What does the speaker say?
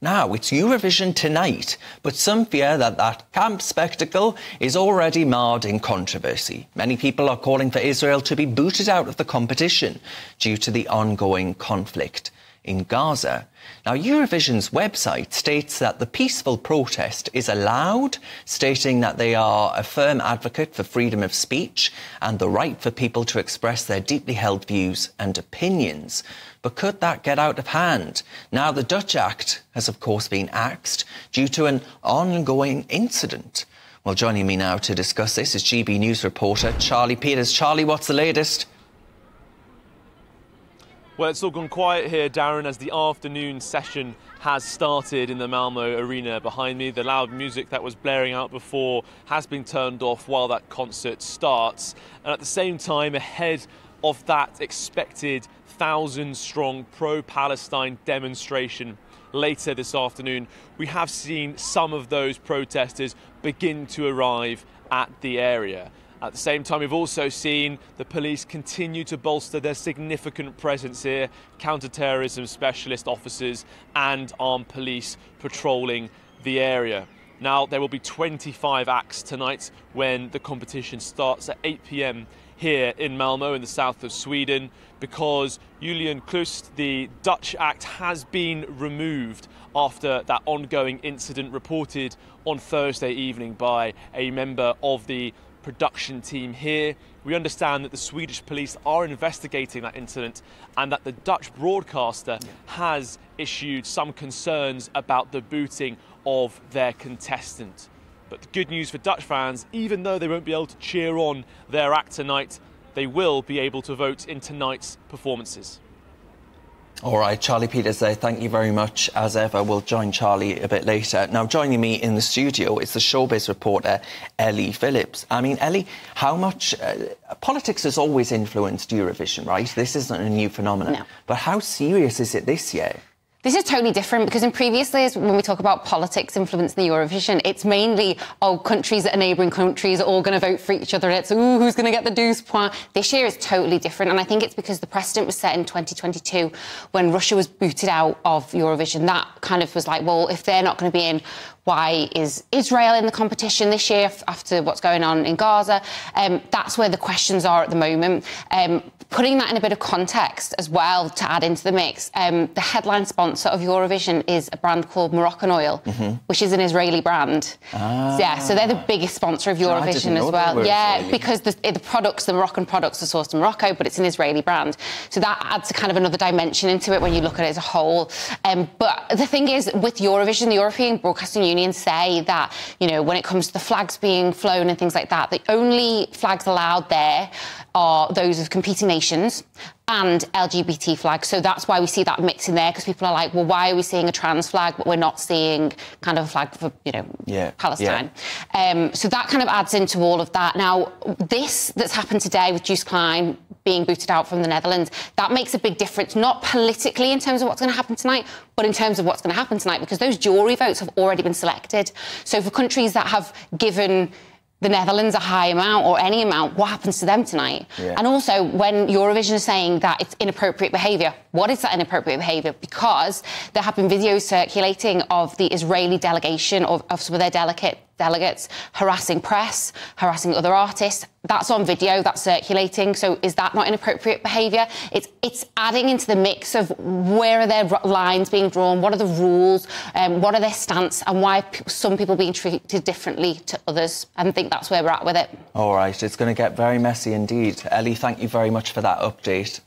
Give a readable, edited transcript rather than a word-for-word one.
Now, it's Eurovision tonight, but some fear that that camp spectacle is already marred in controversy. Many people are calling for Israel to be booted out of the competition due to the ongoing conflict in Gaza. Now, Eurovision's website states that the peaceful protest is allowed, stating that they are a firm advocate for freedom of speech and the right for people to express their deeply held views and opinions. But could that get out of hand? Now, the Dutch act has, of course, been axed due to an ongoing incident. Well, joining me now to discuss this is GBNews reporter Charlie Peters. Charlie, what's the latest? Well, it's all gone quiet here, Darren, as the afternoon session has started in the Malmo arena behind me. The loud music that was blaring out before has been turned off while that concert starts. And at the same time, ahead of that expected 1,000-strong pro-Palestine demonstration later this afternoon, we have seen some of those protesters begin to arrive at the area. At the same time, we've also seen the police continue to bolster their significant presence here, counter-terrorism specialist officers and armed police patrolling the area. Now, there will be 25 acts tonight when the competition starts at 8 p.m. here in Malmo in the south of Sweden, because Julian Klust, the Dutch act, has been removed after that ongoing incident reported on Thursday evening by a member of the production team here. We understand that the Swedish police are investigating that incident and that the Dutch broadcaster has issued some concerns about the booting of their contestant. But the good news for Dutch fans, even though they won't be able to cheer on their act tonight, they will be able to vote in tonight's performances. All right, Charlie Peters there, thank you very much. As ever, we'll join Charlie a bit later. Now, joining me in the studio is the Showbiz reporter Ellie Phillips. I mean, Ellie, how much... politics has always influenced Eurovision, right? This isn't a new phenomenon. No. But how serious is it this year? This is totally different because in previous years, when we talk about politics influencing the Eurovision, it's mainly, countries that are neighbouring countries are all going to vote for each other. It's, who's going to get the 12 points? This year is totally different. And I think it's because the precedent was set in 2022 when Russia was booted out of Eurovision. That kind of was like, well, if they're not going to be in, why is Israel in the competition this year after what's going on in Gaza? That's where the questions are at the moment. Putting that in a bit of context as well to add into the mix, the headline sponsor of Eurovision is a brand called Moroccan Oil, which is an Israeli brand. Yeah, so they're the biggest sponsor of Eurovision as well. Yeah, Israeli. Because the Moroccan products are sourced in Morocco, but it's an Israeli brand. So that adds a kind of another dimension into it when you look at it as a whole. But the thing is, with Eurovision, the European Broadcasting Union say that, you know, when it comes to the flags being flown and things like that, the only flags allowed there are those of competing nations and LGBT flags. So that's why we see that mix in there, because people are like, well, why are we seeing a trans flag, but we're not seeing kind of a flag for, you know, Palestine? So that kind of adds into all of that. Now, this that's happened today with Juice Klein being booted out from the Netherlands, that makes a big difference, not politically in terms of what's going to happen tonight, but in terms of what's going to happen tonight, because those jury votes have already been selected. So for countries that have given the Netherlands a high amount or any amount, what happens to them tonight? And also, when Eurovision is saying that it's inappropriate behaviour, what is that inappropriate behaviour? Because there have been videos circulating of the Israeli delegation, of some of their delegates harassing press, harassing other artists. That's on video, that's circulating. So is that not inappropriate behaviour? It's adding into the mix of where are their lines being drawn, what are the rules, what are their stance, and why are some people being treated differently to others. I think that's where we're at with it. All right, it's going to get very messy indeed. Ellie, thank you very much for that update.